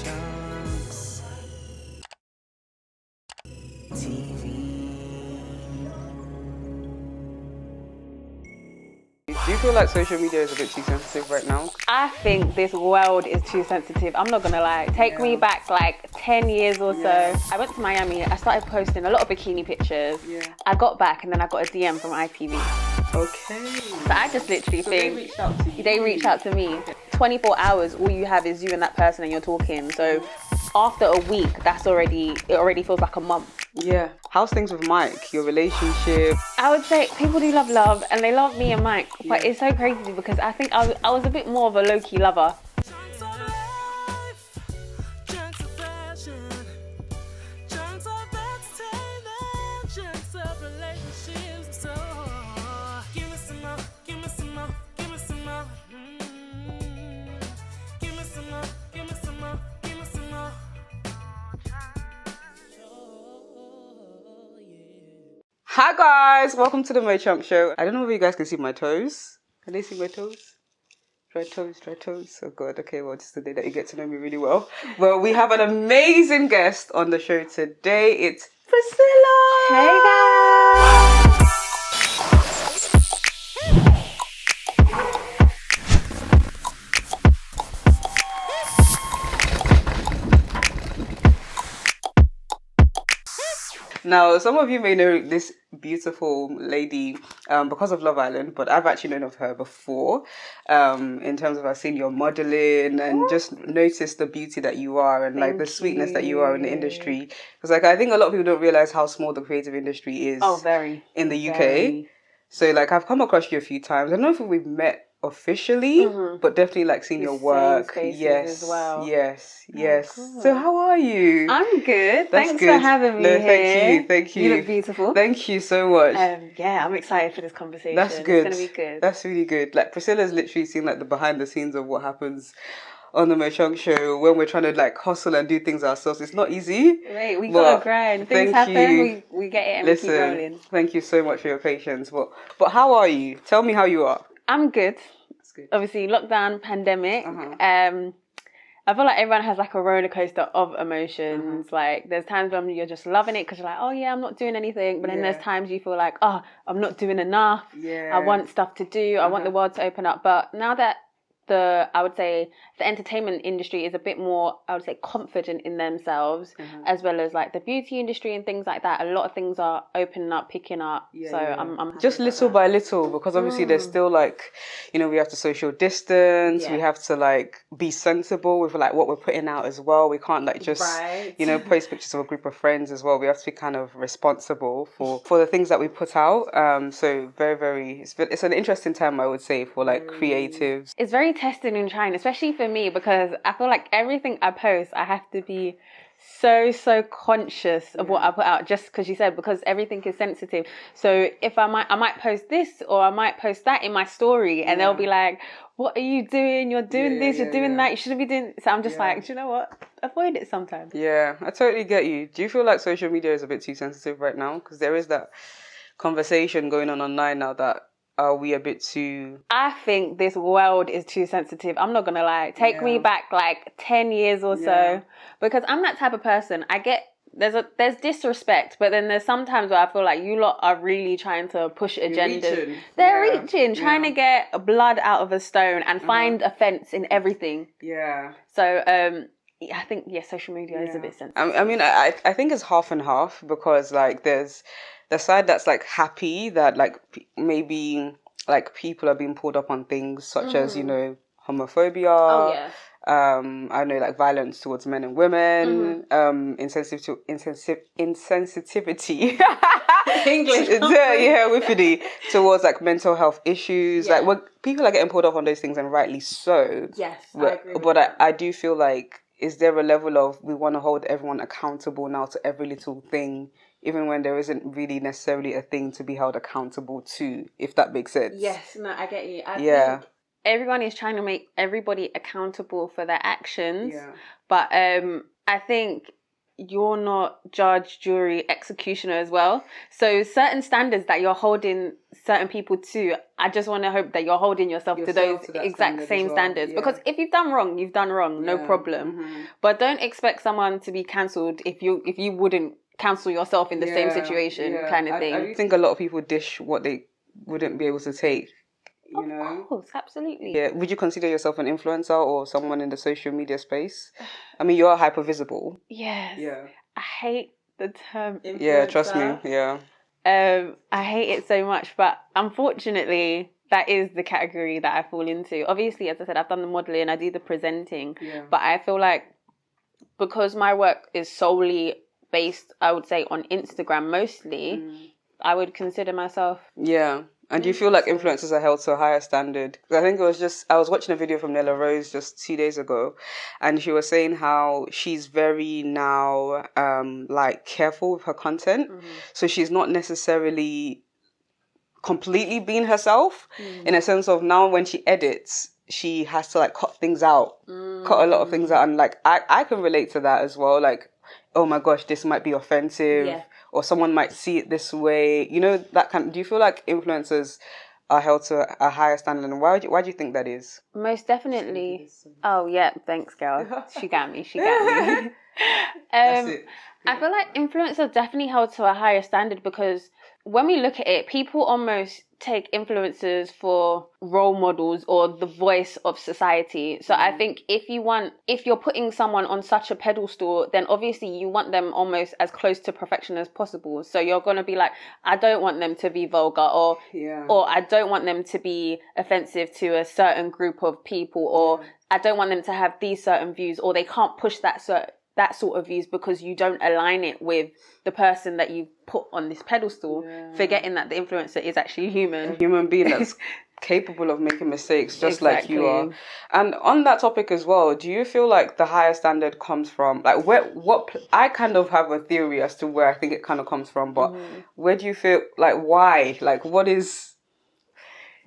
Mochunkstv. Do you feel like social media is a bit too sensitive right now? I think this world is too sensitive. I'm not gonna lie. Take me back like 10 years or so. I went to Miami. I started posting a lot of bikini pictures. I got back and then I got a DM from ITV. Okay. So I just literally think they reached out to you. They reached out to me. 24 hours, all you have is you and that person and you're talking. So after a week, it already feels like a month. Yeah. How's things with Mike? Your relationship? I would say people do love and they love me and Mike, but it's so crazy because I think I was a bit more of a low-key lover. Hi guys, welcome to the Mochunk Show. I don't know if you guys can see my toes. Can they see my toes? Dry toes. Oh god, okay, well, just the day that you get to know me really well. Well, we have an amazing guest on the show today. It's Priscilla! Hey guys! Now, some of you may know this beautiful lady because of Love Island, but I've actually known of her before in terms of I've seen your modelling and just noticed the beauty that you are and like the sweetness that you are in the industry. Because like I think a lot of people don't realise how small the creative industry is in the UK. Very. So like I've come across you a few times. I don't know if we've met officially, but definitely like seen your work. As well. Yes. Cool. So how are you? I'm good. That's Thanks good. for having me here. Thank you. You look beautiful. Thank you so much. Yeah, I'm excited for this conversation. That's good. It's going to be good. That's really good. Like Priscilla's literally seen like the behind the scenes of what happens on the Mochunk Show when we're trying to like hustle and do things ourselves. It's not easy. Right, we gotta grind. Things happen, we get it and we keep rolling. Thank you so much for your patience. But how are you? Tell me how you are. I'm good. That's good. Obviously, lockdown, pandemic. I feel like everyone has like a roller coaster of emotions. Like there's times when you're just loving it because you're like, oh yeah, I'm not doing anything. But then there's times you feel like, oh, I'm not doing enough. I want stuff to do. I want the world to open up. But now that I would say the entertainment industry is a bit more, I would say, confident in themselves, as well as like the beauty industry and things like that. A lot of things are opening up, picking up. I'm just little by little, because obviously there's still like, we have to social distance. We have to like be sensible with like what we're putting out as well. We can't like just post pictures of a group of friends as well. We have to be kind of responsible for the things that we put out. So very, it's an interesting time, I would say, for like creatives. It's very testing and trying, especially for me, because I feel like everything I post, I have to be so conscious of what I put out, just because you said, because everything is sensitive. So if I might post this or I might post that in my story, and they'll be like, what are you doing? You're doing this, you're doing that, you shouldn't be doing. So I'm just like, do you know what? Avoid it sometimes. Yeah, I totally get you. Do you feel like social media is a bit too sensitive right now? Because there is that conversation going on online now that are we a bit too... I think this world is too sensitive. I'm not going to lie. Take me back like 10 years or so. Because I'm that type of person. I get... There's disrespect, but then there's sometimes where I feel like you lot are really trying to push agendas. They're reaching, trying to get blood out of a stone and find offence in everything. Yeah. So, I think, social media is a bit sensitive. I mean, I think it's half and half, because like there's the side that's like happy that like maybe like people are being pulled up on things such as, homophobia. I know like violence towards men and women, insensitivity. English. Whiffity, towards like mental health issues. Like when people are getting pulled up on those things, and rightly so. Yes, I agree with that. I do feel like, is there a level of we want to hold everyone accountable now to every little thing, even when there isn't really necessarily a thing to be held accountable to, if that makes sense? Yes, no, I get you. I think everyone is trying to make everybody accountable for their actions. Yeah. But I think you're not judge, jury, executioner as well. So certain standards that you're holding certain people to, I just want to hope that you're holding yourself to those exact same standards. Because if you've done wrong, you've done wrong, no problem. But don't expect someone to be cancelled if you wouldn't cancel yourself in the same situation, kind of thing. I think a lot of people dish what they wouldn't be able to take. You know? Of course, absolutely. Yeah. Would you consider yourself an influencer or someone in the social media space? I mean, you're hyper visible. Yes. Yeah. I hate the term influencer. Yeah, trust me. Yeah. I hate it so much, but unfortunately, that is the category that I fall into. Obviously, as I said, I've done the modelling, I do the presenting, but I feel like because my work is solely based, I would say, on Instagram mostly, I would consider myself... Yeah. And do you feel like influencers are held to a higher standard? I think I was watching a video from Nella Rose just 2 days ago, and she was saying how she's very now, careful with her content. So she's not necessarily completely being herself in a sense of now when she edits, she has to cut things out, cut a lot of things out. And I can relate to that as well. Like, oh my gosh, this might be offensive. Yeah. Or someone might see it this way. You know, do you feel like influencers are held to a higher standard? And why do you think that is? Most definitely. Oh, yeah. Thanks, girl. She got me. That's it. I feel like influencers are definitely held to a higher standard because when we look at it, people almost take influencers for role models or the voice of society. So I think if you're putting someone on such a pedestal, then obviously you want them almost as close to perfection as possible. So you're going to be like, I don't want them to be vulgar or I don't want them to be offensive to a certain group of people, or I don't want them to have these certain views, or they can't push that sort of views because you don't align it with the person that you put on this pedestal, forgetting that the influencer is actually a human being that's capable of making mistakes just like you are. And on that topic as well, do you feel like the higher standard comes from, like, what I kind of have a theory as to where I think it kind of comes from, but where do you feel, like, why, like, what is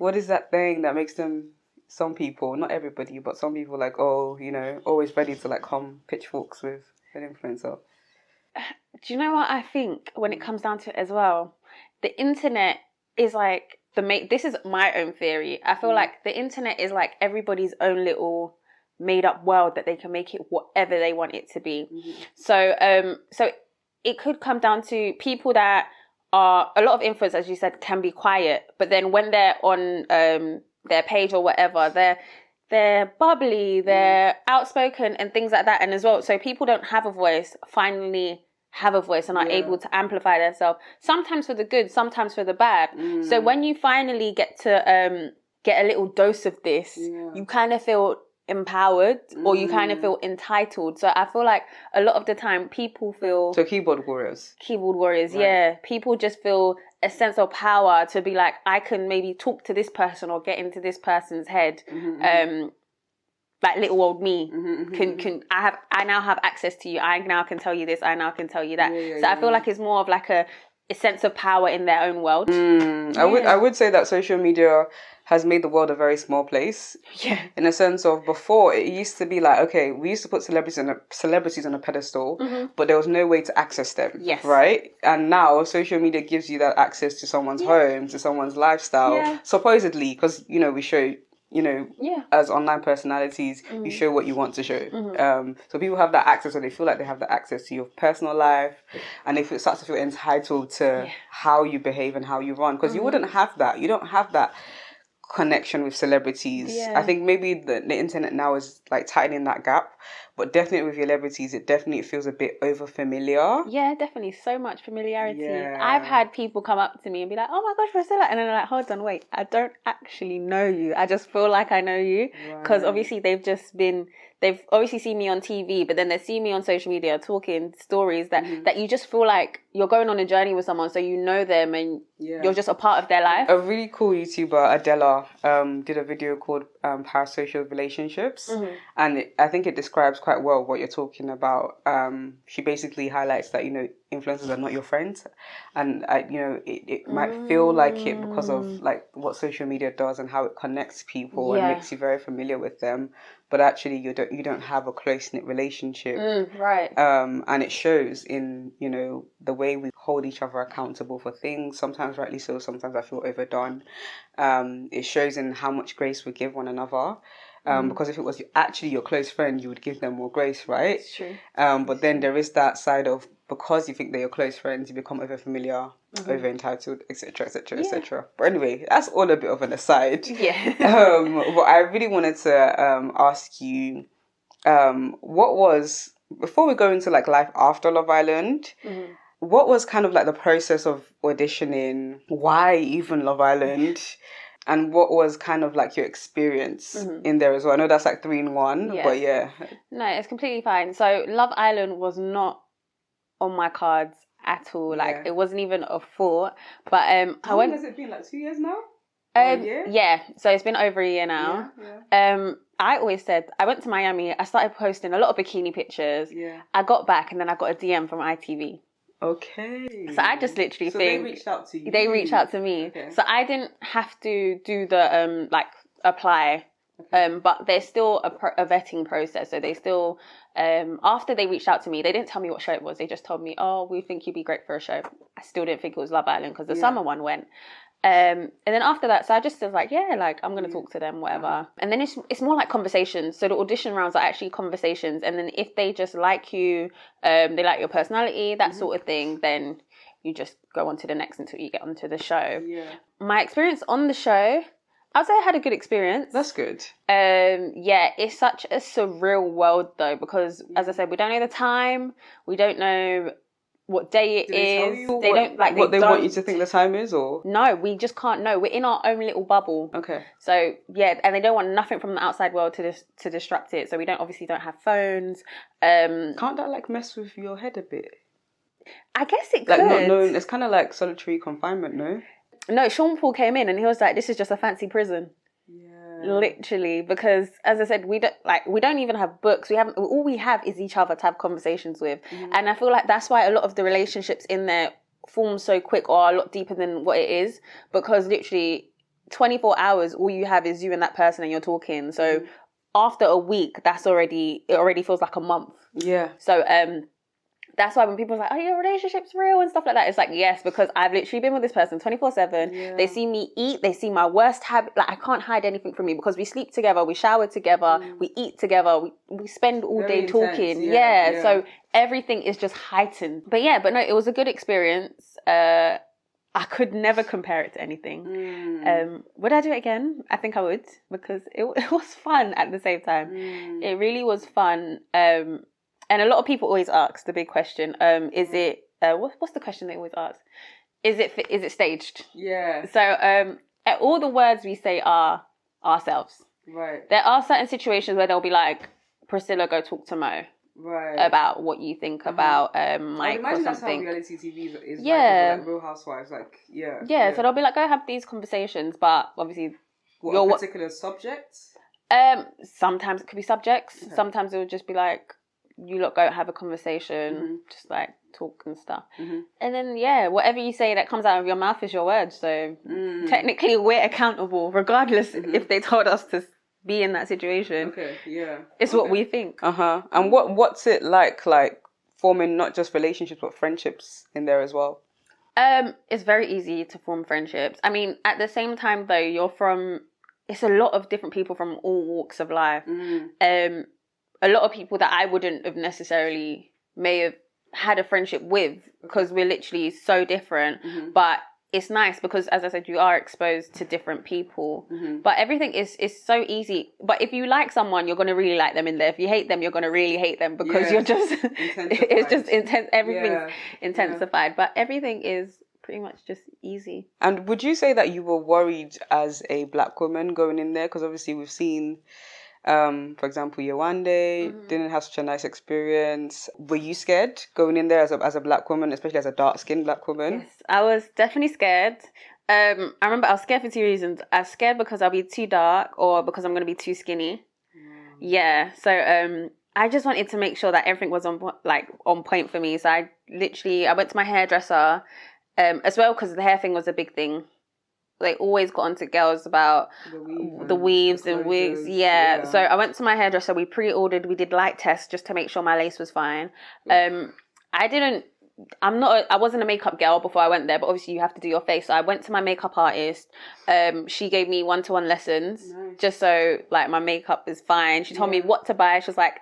that thing that makes them, some people, not everybody, but some people, like, oh, you know, always ready to come pitchforks with an influencer? Do you know what I think when it comes down to it as well? The internet is like this is my own theory. I feel like the internet is like everybody's own little made up world that they can make it whatever they want it to be. So it could come down to people that are, a lot of influencers, as you said, can be quiet, but then when they're on their page or whatever, they're bubbly, they're outspoken and things like that. And as well, so people don't have a voice, finally have a voice and are able to amplify themselves, sometimes for the good, sometimes for the bad. So when you finally get to get a little dose of this, you kind of feel empowered or you kind of feel entitled. So I feel like a lot of the time people feel... So keyboard warriors, right. People just feel a sense of power to be like, I can maybe talk to this person or get into this person's head. Like little old me I now have access to you. I now can tell you this. I now can tell you that. So I feel like it's more of like a sense of power in their own world. I would say that social media has made the world a very small place. Yeah. In a sense of, before it used to be like, okay, we used to put celebrities on a pedestal, but there was no way to access them. Yes. Right? And now social media gives you that access to someone's home, to someone's lifestyle. Supposedly, because, you know, we show, you know, as online personalities, you show what you want to show. So people have that access, or they feel like they have that access to your personal life, and they start to feel entitled to how you behave and how you run, because you wouldn't have that. You don't have that connection with celebrities. I think maybe the internet now is like tightening that gap, but definitely with celebrities, it definitely feels a bit over familiar. Yeah, definitely, so much familiarity. I've had people come up to me and be like, oh my gosh, Priscilla, and then they're like, hold on, wait, I don't actually know you, I just feel like I know you, because obviously they've obviously seen me on TV, but then they see me on social media talking stories that you just feel like you're going on a journey with someone, so you know them and you're just a part of their life. A really cool YouTuber, Adela, did a video called Parasocial Relationships, and I think it describes quite well what you're talking about. She basically highlights that, you know, influencers are not your friends, and you know, it might feel like it because of like what social media does and how it connects people and makes you very familiar with them. but actually you don't have a close-knit relationship. Right. And it shows in, the way we hold each other accountable for things, sometimes rightly so, sometimes I feel overdone. It shows in how much grace we give one another. Because if it was actually your close friend, you would give them more grace, right? It's true. But then there is that side of, because you think they're your close friends, you become over familiar, over entitled, etc., etc., etc. But anyway, that's all a bit of an aside. Yeah. But I really wanted to ask you, what was, before we go into like life after Love Island, what was kind of like the process of auditioning? Why even Love Island? And what was kind of like your experience in there as well? I know that's like 3 in 1, but yeah. No, it's completely fine. So Love Island was not on my cards at all. Like, it wasn't even a thought. But how long has it been? Like 2 years now? A year? Yeah. So it's been over a year now. Yeah. I always said, I went to Miami. I started posting a lot of bikini pictures. Yeah. I got back and then I got a DM from ITV. Okay. So I just literally think... they reached out to you? They reached out to me. Okay. So I didn't have to do the, apply. Okay. But there's still a vetting process. So they still, after they reached out to me, they didn't tell me what show it was. They just told me, oh, we think you'd be great for a show. I still didn't think it was Love Island because the summer one went. And then after that, so I just was like, I'm going to talk to them, whatever. And then it's more like conversations. So the audition rounds are actually conversations. And then if they just like you, they like your personality, that sort of thing, then you just go on to the next until you get onto the show. Yeah. My experience on the show, I'd say I had a good experience. That's good. It's such a surreal world though, because as I said, we don't know the time. We don't know what day it is. They don't like what they want you to think the time is, or no, we just can't know. We're in our own little bubble. Okay. So and they don't want nothing from the outside world to disrupt it. So we don't have phones. Can't that like mess with your head a bit? I guess it like could. Not knowing, it's kind of like solitary confinement, no? No, Sean Paul came in and he was like, "This is just a fancy prison." Literally, because as I said, we don't even have books. All we have is each other to have conversations with. And I feel like that's why a lot of the relationships in there form so quick or are a lot deeper than what it is, because literally 24 hours all you have is you and that person and you're talking. So after a week, it already feels like a month. Yeah. So that's why when people are like, oh, your relationship's real and stuff like that, it's like, yes, because I've literally been with this person 24/7. Yeah. They see me eat. They see my worst habit. Like, I can't hide anything from you because we sleep together, we shower together, we eat together, we spend all Very day talking. Yeah. So everything is just heightened. But no, it was a good experience. I could never compare it to anything. Would I do it again? I think I would, because it was fun at the same time. It really was fun. And a lot of people always ask the big question, is it, what's the question they always ask? Is it staged? Yeah. So all the words we say are ourselves. Right. There are certain situations where they'll be like, Priscilla, go talk to Mo. Right. About what you think about Mike or something. That's how reality TV is like Real Housewives, so they'll be like, go have these conversations, but obviously... What particular subjects? Sometimes it could be subjects. Okay. Sometimes it would just be like, you lot go have a conversation, just like talk and stuff. And then, whatever you say that comes out of your mouth is your word. So technically we're accountable regardless if they told us to be in that situation. Okay, yeah. It's what we think. And what's it like forming not just relationships but friendships in there as well? It's very easy to form friendships. I mean, at the same time though, it's a lot of different people from all walks of life. A lot of people that I wouldn't have necessarily may have had a friendship with, because we're literally so different. But it's nice because, as I said, you are exposed to different people. But everything is so easy. But if you like someone, you're going to really like them in there. If you hate them, you're going to really hate them, because you're just... it's just intense. Everything's intensified. But everything is pretty much just easy. And would you say that you were worried as a black woman going in there? Because obviously we've seen... for example, Yewande didn't have such a nice experience. Were you scared going in there as a black woman, especially as a dark-skinned black woman? Yes, I was definitely scared. I remember I was scared for 2 reasons. I was scared because I'll be too dark or because I'm going to be too skinny. Yeah, so I just wanted to make sure that everything was on point for me. So I went to my hairdresser as well, because the hair thing was a big thing. they always got onto girls about the weaves and wigs. Yeah. So I went to my hairdresser. We pre-ordered. We did light tests just to make sure my lace was fine. I wasn't a makeup girl before I went there, but obviously you have to do your face. So I went to my makeup artist. She gave me 1-to-1 lessons just so like my makeup is fine. She told me what to buy. She was like,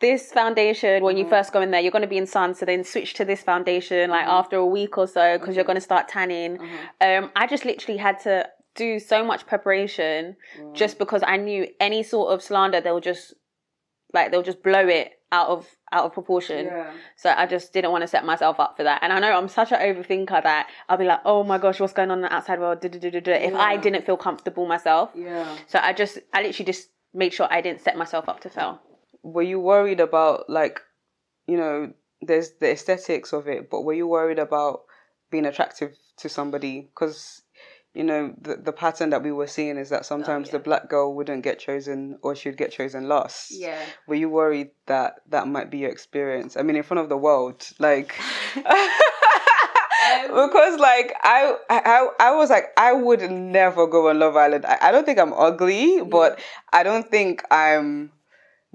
this foundation, when you first go in there, you're going to be in sun, so then switch to this foundation like after a week or so because you're going to start tanning. I just literally had to do so much preparation just because I knew any sort of slander, they'll just blow it out of proportion. So I just didn't want to set myself up for that. And I know I'm such an overthinker that I'll be like, oh my gosh, what's going on in the outside world, if I didn't feel comfortable myself. So I literally just made sure I didn't set myself up to fail. Were you worried about, like, you know, there's the aesthetics of it, but were you worried about being attractive to somebody? Because, you know, the pattern that we were seeing is that sometimes the black girl wouldn't get chosen or she'd get chosen last. Were you worried that that might be your experience? I mean, in front of the world, like... Because, like, I was like, I would never go on Love Island. I don't think I'm ugly, but I don't think I'm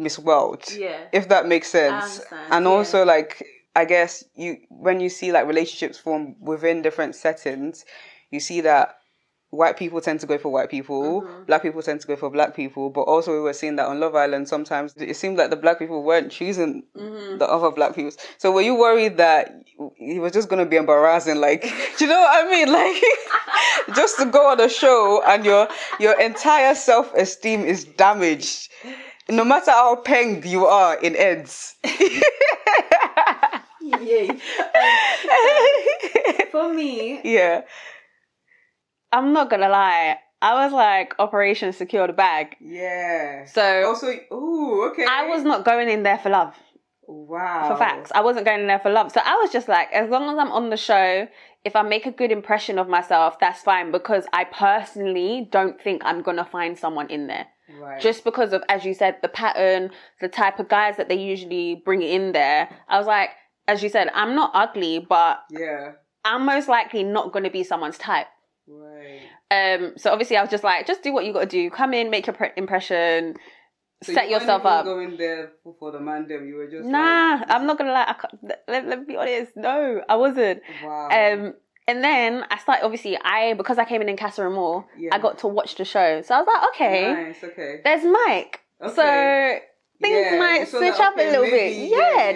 Miss World, if that makes sense. And also, like, I guess when you see like relationships form within different settings, you see that white people tend to go for white people, black people tend to go for black people, but also we were seeing that on Love Island sometimes it seemed like the black people weren't choosing the other black people. So were you worried that it was just going to be embarrassing, like, do you know what I mean, like just to go on a show and your entire self-esteem is damaged no matter how penged you are in ends? For me, I'm not gonna lie, I was like, Operation Secure the Bag. So also, I was not going in there for love. Wow. For facts, I wasn't going in there for love. So I was just like, as long as I'm on the show, if I make a good impression of myself, that's fine, because I personally don't think I'm gonna find someone in there. Just because of, as you said, the pattern, the type of guys that they usually bring in there. I was like, as you said, I'm not ugly, but I'm most likely not going to be someone's type. So obviously I was just like, just do what you got to do. Come in, make your impression, so set yourself up. You weren't going there for the man them. You were just I'm not going to lie. Let me be honest. No, I wasn't. Wow. And then I started, obviously, because I came in Casa and More, I got to watch the show. So I was like, okay, there's Mike. So things might switch up a little bit.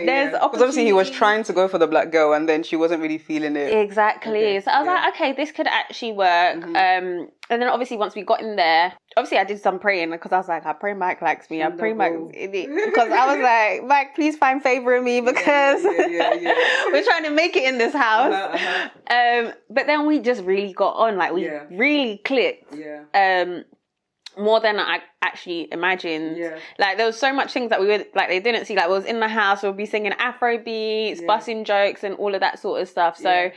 There's opportunity. Because obviously he was trying to go for the black girl and then she wasn't really feeling it. Exactly. So I was like, okay, this could actually work. And then obviously once we got in there, obviously I did some praying because I was like, I pray Mike likes me. I pray Mike, because I was like, Mike, please find favor in me because we're trying to make it in this house. But then we just really got on. Like we really clicked. More than I actually imagined. Like there was so much things that we would like they didn't see. Like we was in the house, we'll be singing Afro beats, bussing jokes and all of that sort of stuff. So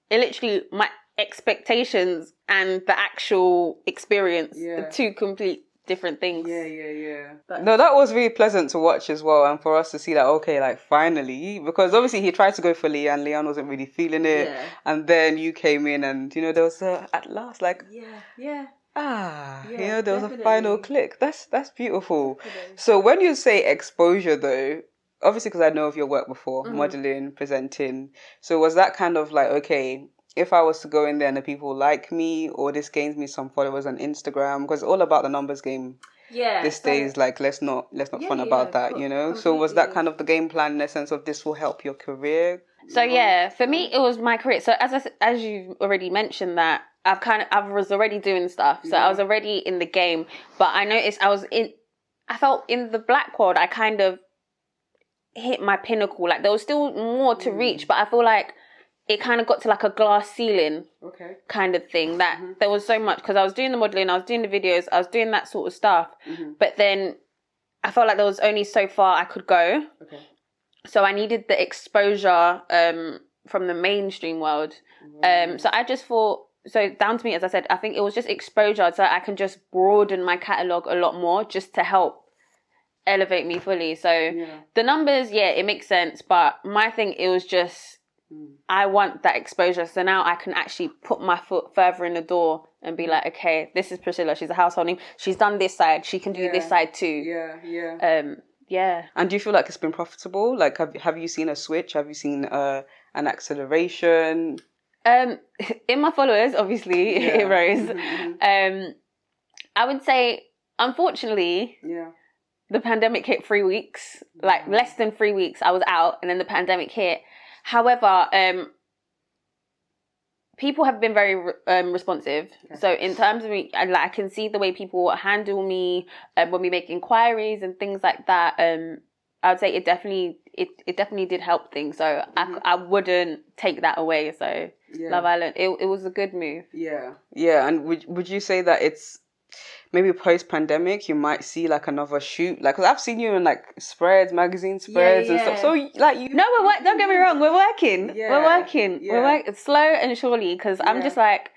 it literally, my expectations and the actual experience are two complete different things. No, that was really pleasant to watch as well, and for us to see that, okay, like finally, because obviously he tried to go for Leanne wasn't really feeling it, and then you came in and, you know, there was at last like you know, there was a final click. That's beautiful. Definitely. So when you say exposure though, obviously because I know of your work before, modeling, presenting, so was that kind of like, okay, if I was to go in there and the people like me, or this gains me some followers on Instagram, because it's all about the numbers game these days, like let's not fun about that, you know. So was that kind of the game plan in the sense of this will help your career? So for me it was my career. So as you've already mentioned that I was already doing stuff, so I was already in the game. But I noticed I felt in the black world, I kind of hit my pinnacle. Like there was still more to reach, but I feel like it kind of got to like a glass ceiling kind of thing. That there was so much, because I was doing the modelling, I was doing the videos, I was doing that sort of stuff. But then I felt like there was only so far I could go. So I needed the exposure from the mainstream world. So I just thought, so down to me, as I said, I think it was just exposure so I can just broaden my catalogue a lot more just to help elevate me fully. So the numbers, it makes sense. But my thing, it was just I want that exposure. So now I can actually put my foot further in the door and be like, okay, this is Priscilla. She's a household name. She's done this side. She can do this side too. Yeah. And do you feel like it's been profitable? Like, have you seen a switch? Have you seen an acceleration? In my followers, obviously, it rose. I would say, unfortunately, the pandemic hit 3 weeks. Like, less than 3 weeks, I was out, and then the pandemic hit. However, people have been very responsive. Okay. So in terms of me, I can see the way people handle me when we make inquiries and things like that. I would say it definitely did help things. So I wouldn't take that away. So Love Island, it was a good move. Yeah. And would you say that it's maybe post-pandemic you might see like another shoot, like, because I've seen you in like magazine spreads and stuff, so like don't get me wrong, we're working slow and surely, because I'm just like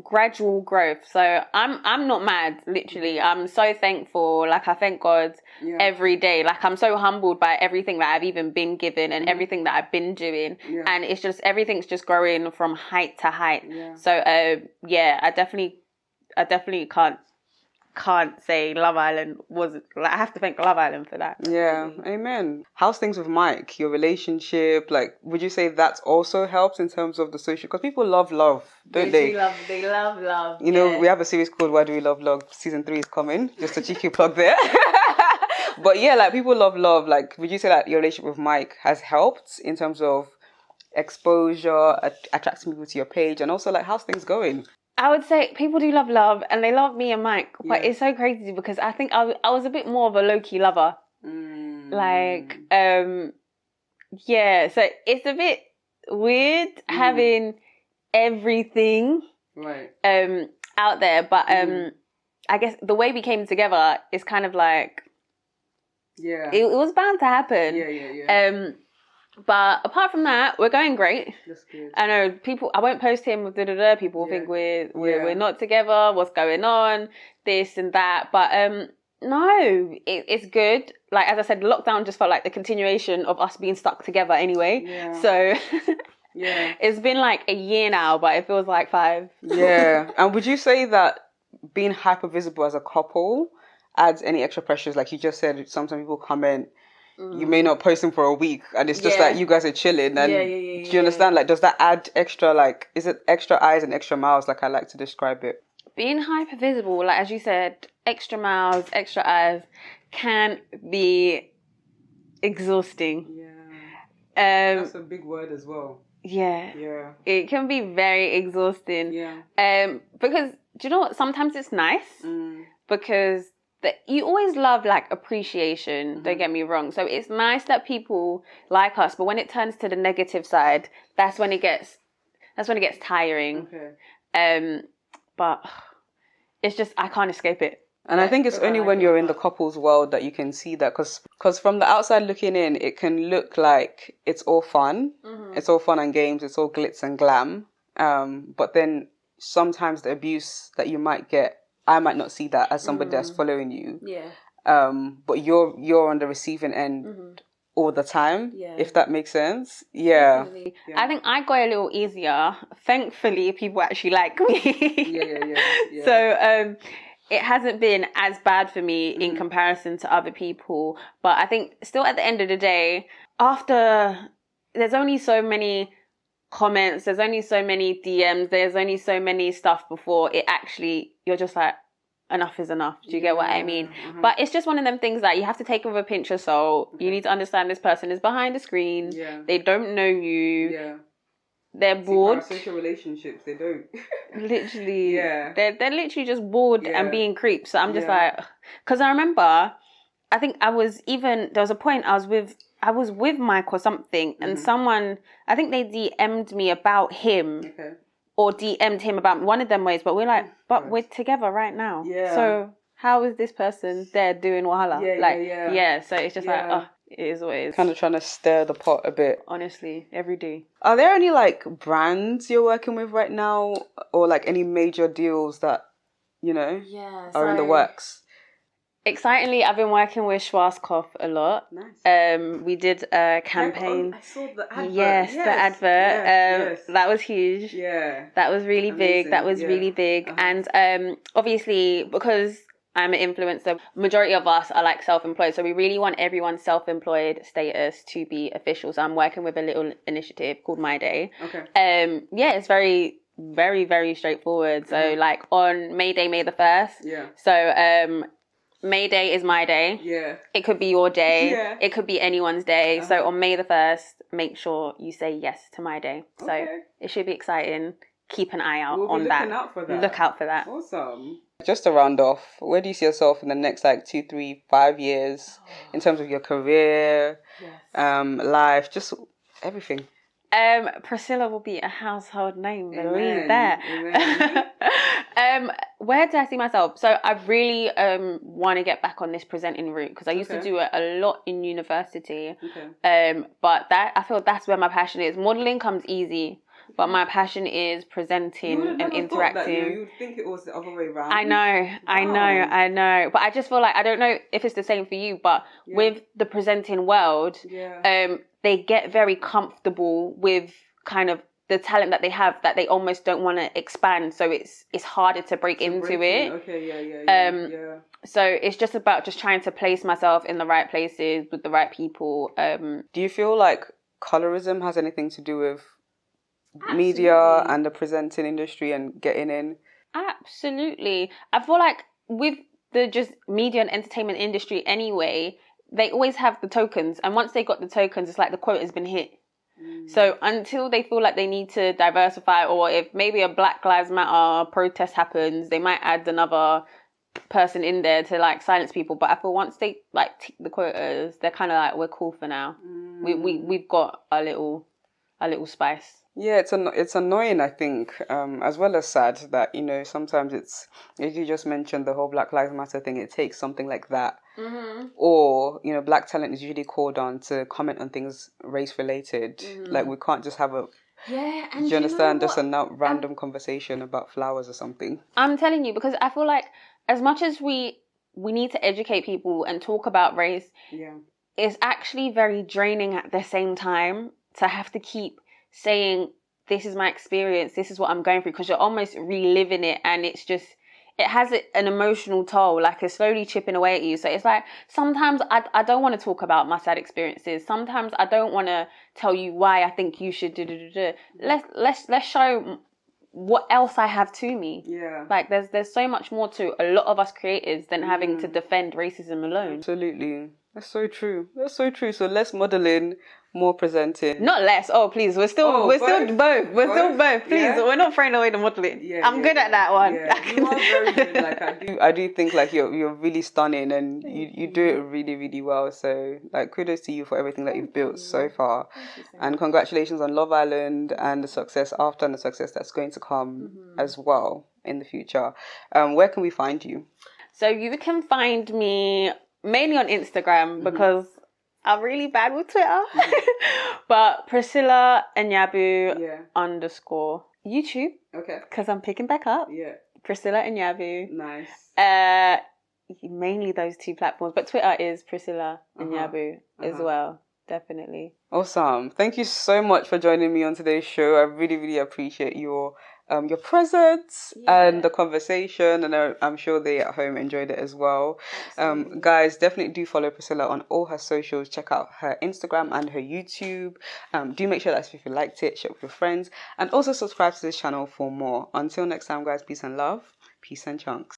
gradual growth. So I'm not mad, literally. I'm so thankful. Like, I thank God every day. Like, I'm so humbled by everything that I've even been given and everything that I've been doing, and it's just, everything's just growing from height to height. So I definitely can't say Love Island was, like, I have to thank Love Island for that. Yeah, amen. How's things with Mike? Your relationship, like, would you say that's also helped in terms of the social? Because people love, don't they? They love. You know, we have a series called Why Do We Love Love? Season 3 is coming. Just a cheeky plug there. But yeah, like, people love. Like, would you say that your relationship with Mike has helped in terms of exposure, attracting people to your page, and also, like, how's things going? I would say people do love, and they love me and Mike. But it's so crazy because I think I was a bit more of a low-key lover. Like, so it's a bit weird having everything out there. But I guess the way we came together is kind of like, it was bound to happen. But apart from that, we're going great. That's good. I know people, I won't post him with people think we're not together, what's going on, this and that. But no, it's good. Like, as I said, lockdown just felt like the continuation of us being stuck together anyway. So it's been like a year now, but it feels like 5. And would you say that being hyper visible as a couple adds any extra pressures? Like you just said, sometimes people comment, you may not post them for a week, and it's just like you guys are chilling. And do you understand? Like, does that add extra, like, is it extra eyes and extra mouths, like I like to describe it? Being hyper visible, like, as you said, extra mouths, extra eyes can be exhausting. That's a big word as well. It can be very exhausting. Because, do you know what? Sometimes it's nice because you always love, like, appreciation, don't get me wrong. So it's nice that people like us, but when it turns to the negative side, that's when it gets tiring. But it's just, I can't escape it. And I think it's only when you're in the couples world that you can see that, because from the outside looking in, it can look like it's all fun. It's all fun and games. It's all glitz and glam. But then sometimes the abuse that you might get, I might not see that as somebody that's following you. But you're on the receiving end all the time, if that makes sense. I think I got a little easier. Thankfully, people actually like me. So it hasn't been as bad for me in comparison to other people. But I think still at the end of the day, after there's only so many comments, there's only so many DMs, there's only so many stuff before it actually, you're just like, enough is enough. Do you get what I mean? But it's just one of them things that you have to take with a pinch of salt. You need to understand this person is behind the screen. They don't know you. They're bored. Social relationships, they don't. Literally. They're literally just bored and being creeps. So I'm just like, because I remember, I think there was a point I was with Mike or something, and someone, I think they DM'd me about him. Or DM'd him about one of them ways, but we're like, we're together right now. So how is this person there doing wahala? So it's just like, oh, it is what it is. Kind of trying to stir the pot a bit. Honestly, every day. Are there any, like, brands you're working with right now, or like any major deals that, you know, are in the works? Excitingly, I've been working with Schwarzkopf a lot. Nice. We did a campaign. I saw the advert. Yes, the advert. Yes. That was huge. Yeah. That was really big. That was really big. And obviously, because I'm an influencer, majority of us are like self-employed. So we really want everyone's self-employed status to be official. So I'm working with a little initiative called My Day. Okay. Yeah, it's very, very, very straightforward. So like on May Day, May the 1st. Yeah. So May Day is my day. Yeah. It could be your day. Yeah. It could be anyone's day. So on May the 1st, make sure you say yes to My Day. So it should be exciting. Keep an eye out on that. Out for that. Look out for that. Awesome. Just to round off, where do you see yourself in the next 2, 3, 5 years in terms of your career, life, just everything? Priscilla will be a household name. Believe that. Where do I see myself? So I really want to get back on this presenting route because I used to do it a lot in university. But I feel that's where my passion is. Modeling comes easy, but my passion is presenting and interacting. You would think it was the other way around. I know. But I just feel like, I don't know if it's the same for you, but with the presenting world, they get very comfortable with kind of the talent that they have, that they almost don't want to expand. So it's harder to break into it. Okay, So it's just about just trying to place myself in the right places with the right people. Do you feel like colorism has anything to do with media and the presenting industry and getting in? Absolutely. I feel like with the just media and entertainment industry anyway, they always have the tokens, and once they got the tokens, it's like the quota's been hit. So until they feel like they need to diversify, or if maybe a Black Lives Matter protest happens, they might add another person in there to like silence people. But I feel once they like tick the quotas, they're kind of like, we're cool for now. We've got a little spice. Yeah, it's annoying, I think, as well as sad that, sometimes it's, as you just mentioned, the whole Black Lives Matter thing, it takes something like that. Or, Black talent is usually called on to comment on things race-related. Like, we can't just have and do you understand, just a random conversation about flowers or something. I'm telling you, because I feel like as much as we need to educate people and talk about race, it's actually very draining at the same time to have to keep saying, this is my experience, this is what I'm going through, because you're almost reliving it, and it's just, it has an emotional toll, like it's slowly chipping away at you. So it's like, sometimes I don't want to talk about my sad experiences. Sometimes I don't want to tell you why I think you should do. Let's show what else I have to me. Yeah. Like there's so much more to a lot of us creators than having to defend racism alone. Absolutely. That's so true. So less modeling, more presenting. Not less. Oh, please. We're still both. We're still both. Please, we're not throwing away the modeling. I'm good at that one. Yeah. You are very good. Like I do think like you're really stunning, and you do it really, really well. So like kudos to you for everything that you've built so far, and congratulations on Love Island and the success after, and the success that's going to come as well in the future. Where can we find you? So you can find me mainly on Instagram because I'm really bad with Twitter. But Priscilla Anyabu _ YouTube. Okay. Because I'm picking back up. Yeah. Priscilla Anyabu. Nice. Mainly those two platforms. But Twitter is Priscilla Anyabu as well. Definitely. Awesome. Thank you so much for joining me on today's show. I really, really appreciate your presence and the conversation, and I'm sure they at home enjoyed it as well. Guys, definitely do follow Priscilla on all her socials. Check out her Instagram and her YouTube. Do make sure that if you liked it, share it with your friends, and also subscribe to this channel for more. Until next time, guys, peace and love. Peace and chunks.